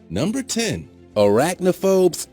Number 10. Arachnophobes.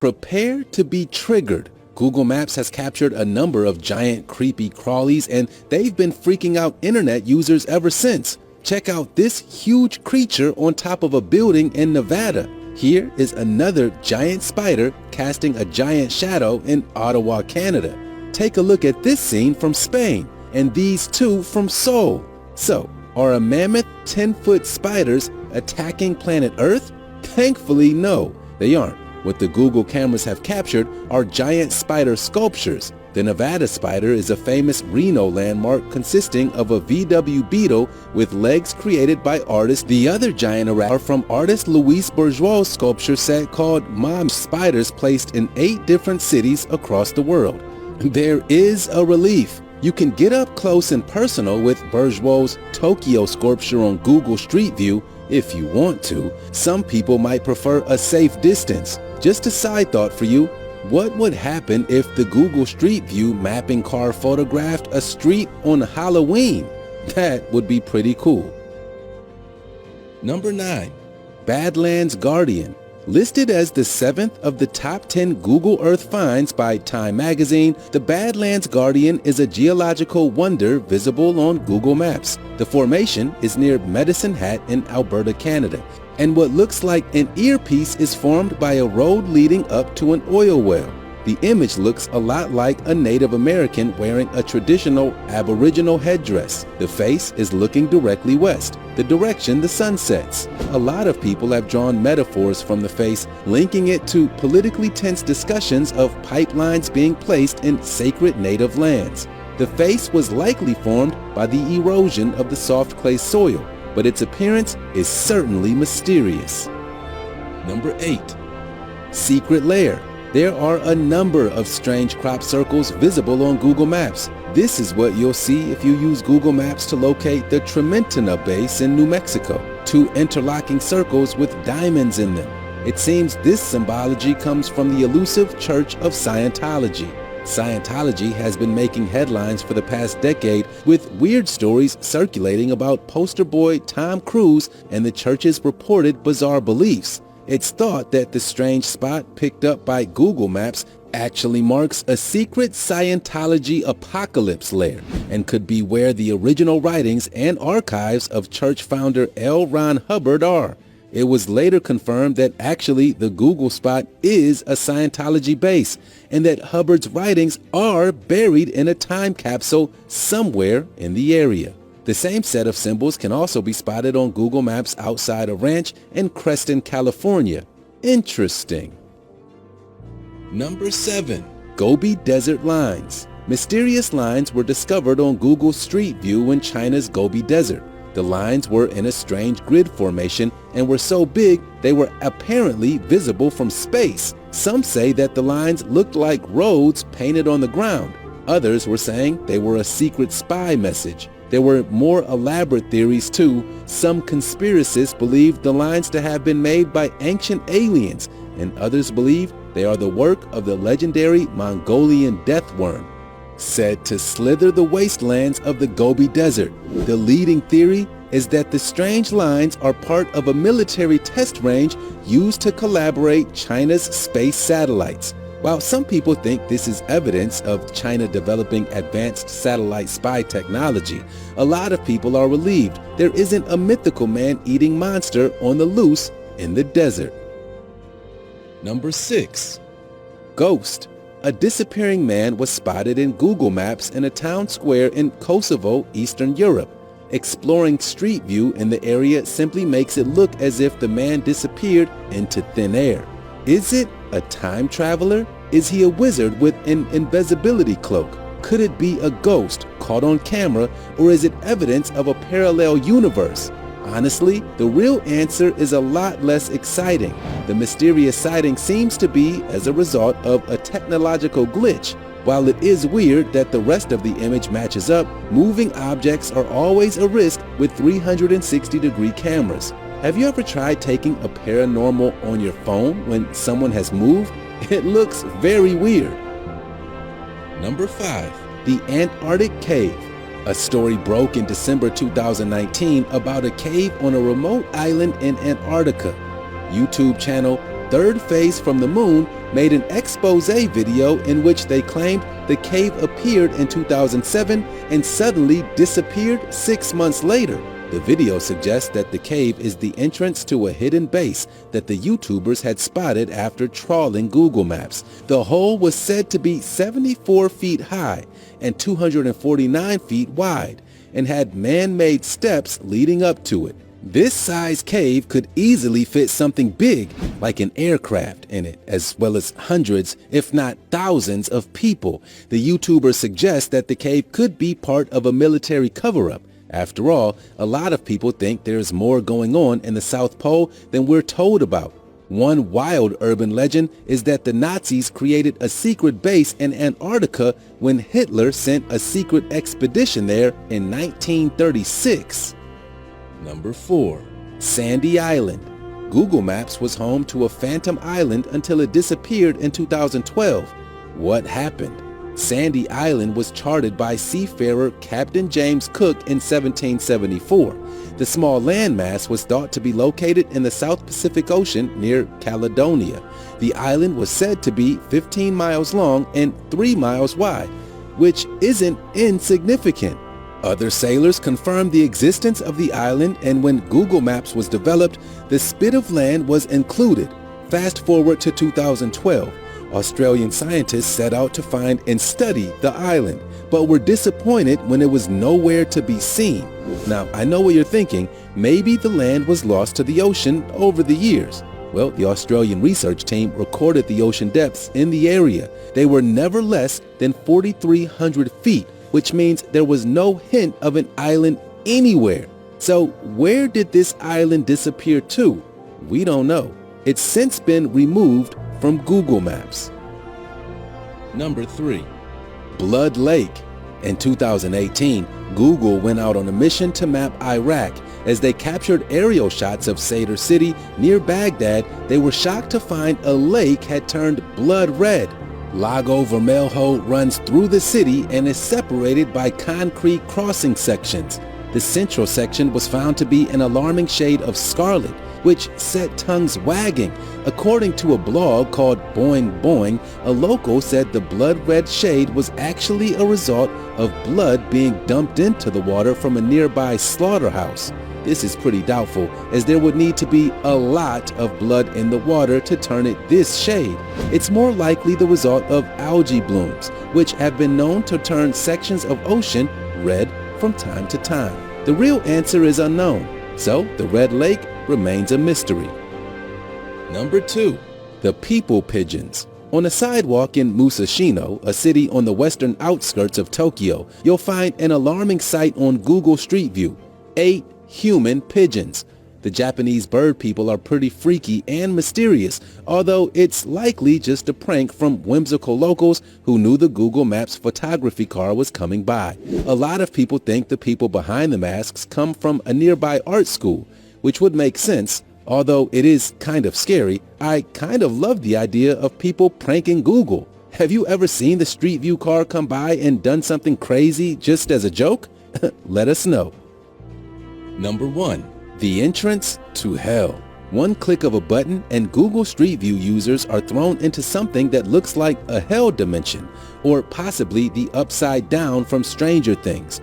Prepare to be triggered. Google Maps has captured a number of giant creepy crawlies, and they've been freaking out internet users ever since. Check out this huge creature on top of a building in Nevada. Here is another giant spider casting a giant shadow in Ottawa, Canada. Take a look at this scene from Spain, and these two from Seoul. So, are a mammoth 10-foot spiders attacking planet Earth? Thankfully, no, they aren't. What the Google cameras have captured are giant spider sculptures. The Nevada spider is a famous Reno landmark consisting of a VW beetle with legs created by artists. The other giant are from artist Louis Bourgeois' sculpture set called Mom Spiders, placed in 8 different cities across the world. There is a relief. You can get up close and personal with Bourgeois' Tokyo sculpture on Google Street View if you want to. Some people might prefer a safe distance. Just a side thought for you. What would happen if the Google Street View mapping car photographed a street on Halloween? That would be pretty cool. Number 9. Badlands Guardian. Listed as the 7th of the top 10 Google Earth finds by Time magazine, the Badlands Guardian is a geological wonder visible on Google Maps. The formation is near Medicine Hat in Alberta, Canada, and what looks like an earpiece is formed by a road leading up to an oil well. The image looks a lot like a Native American wearing a traditional Aboriginal headdress. The face is looking directly west, the direction the sun sets. A lot of people have drawn metaphors from the face, linking it to politically tense discussions of pipelines being placed in sacred native lands. The face was likely formed by the erosion of the soft clay soil, but its appearance is certainly mysterious. Number 8. Secret lair. There are a number of strange crop circles visible on Google Maps. This is what you'll see if you use Google Maps to locate the Trementina base in New Mexico. 2 interlocking circles with diamonds in them. It seems this symbology comes from the elusive Church of Scientology. Scientology has been making headlines for the past decade, with weird stories circulating about poster boy Tom Cruise and the church's reported bizarre beliefs. It's thought that the strange spot picked up by Google Maps actually marks a secret Scientology apocalypse lair and could be where the original writings and archives of church founder L. Ron Hubbard are. It was later confirmed that actually the Google spot is a Scientology base and that Hubbard's writings are buried in a time capsule somewhere in the area. The same set of symbols can also be spotted on Google Maps outside a ranch in Creston, California. Interesting. Number 7. Gobi Desert Lines. Mysterious lines were discovered on Google Street View in China's Gobi Desert. The lines were in a strange grid formation and were so big they were apparently visible from space. Some say that the lines looked like roads painted on the ground. Others were saying they were a secret spy message. There were more elaborate theories too. Some conspiracists believed the lines to have been made by ancient aliens, and others believe they are the work of the legendary Mongolian death worm, said to slither the wastelands of the Gobi Desert. The leading theory is that the strange lines are part of a military test range used to collaborate China's space satellites. While some people think this is evidence of China developing advanced satellite spy technology, a lot of people are relieved there isn't a mythical man-eating monster on the loose in the desert. Number 6. Ghost. A disappearing man was spotted in Google Maps in a town square in Kosovo, Eastern Europe. Exploring Street View in the area simply makes it look as if the man disappeared into thin air. Is it a time traveler? Is he a wizard with an invisibility cloak? Could it be a ghost caught on camera, or is it evidence of a parallel universe? Honestly, the real answer is a lot less exciting. The mysterious sighting seems to be as a result of a technological glitch. While it is weird that the rest of the image matches up, moving objects are always a risk with 360-degree cameras. Have you ever tried taking a paranormal on your phone when someone has moved? It looks very weird. Number 5. The Antarctic Cave. A story broke in December 2019 about a cave on a remote island in Antarctica. YouTube channel Third Phase from the Moon made an expose video in which they claimed the cave appeared in 2007 and suddenly disappeared 6 months later. The video suggests that the cave is the entrance to a hidden base that the YouTubers had spotted after trawling Google Maps. The hole was said to be 74 feet high and 249 feet wide and had man-made steps leading up to it. This size cave could easily fit something big like an aircraft in it, as well as hundreds, if not thousands, of people. The YouTubers suggest that the cave could be part of a military cover-up. After all, a lot of people think there's more going on in the South Pole than we're told about. One wild urban legend is that the Nazis created a secret base in Antarctica when Hitler sent a secret expedition there in 1936. Number 4. Sandy Island. Google Maps was home to a phantom island until it disappeared in 2012. What happened? Sandy Island was charted by seafarer Captain James Cook in 1774. The small landmass was thought to be located in the South Pacific Ocean near Caledonia. The island was said to be 15 miles long and 3 miles wide, which isn't insignificant. Other sailors confirmed the existence of the island, and when Google Maps was developed, the spit of land was included. Fast forward to 2012. Australian scientists set out to find and study the island, but were disappointed when it was nowhere to be seen. Now, I know what you're thinking. Maybe the land was lost to the ocean over the years. Well, the Australian research team recorded the ocean depths in the area. They were never less than 4,300 feet, which means there was no hint of an island anywhere. So where did this island disappear to? We don't know. It's since been removed from Google Maps. Number 3. Blood Lake. In 2018, Google went out on a mission to map Iraq. As they captured aerial shots of Sadr City near Baghdad, they were shocked to find a lake had turned blood red. Lago Vermelho runs through the city and is separated by concrete crossing sections. The central section was found to be an alarming shade of scarlet, which set tongues wagging. According to a blog called Boing Boing, a local said the blood red shade was actually a result of blood being dumped into the water from a nearby slaughterhouse. This is pretty doubtful, as there would need to be a lot of blood in the water to turn it this shade. It's more likely the result of algae blooms, which have been known to turn sections of ocean red from time to time. The real answer is unknown, so the Red Lake remains a mystery. Number 2. The people pigeons. On a sidewalk in Musashino, a city on the western outskirts of Tokyo, you'll find an alarming sight on Google Street View. 8 human pigeons. The Japanese bird people are pretty freaky and mysterious, although it's likely just a prank from whimsical locals who knew the Google Maps photography car was coming by. A lot of people think the people behind the masks come from a nearby art school, which would make sense. Although it is kind of scary, I kind of love the idea of people pranking Google. Have you ever seen the Street View car come by and done something crazy just as a joke? Let us know. Number 1. The entrance to hell. One click of a button and Google Street View users are thrown into something that looks like a hell dimension, or possibly the upside down from Stranger Things.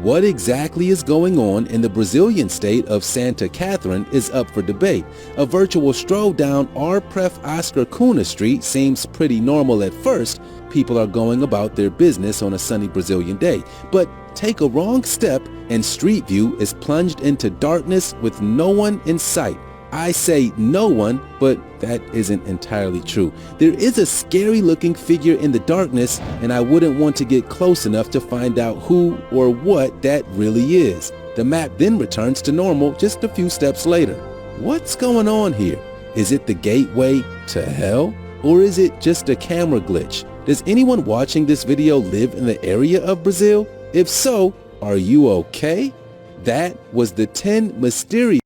What exactly is going on in the Brazilian state of Santa Catherine is up for debate. A virtual stroll down R. Pref Oscar Cunha Street seems pretty normal at first. People are going about their business on a sunny Brazilian day. But take a wrong step and Street View is plunged into darkness with no one in sight. I say no one, but that isn't entirely true. There is a scary looking figure in the darkness, and I wouldn't want to get close enough to find out who or what that really is. The map then returns to normal just a few steps later. What's going on here? Is it the gateway to hell? Or is it just a camera glitch? Does anyone watching this video live in the area of Brazil? If so, are you okay? That was the 10 mysterious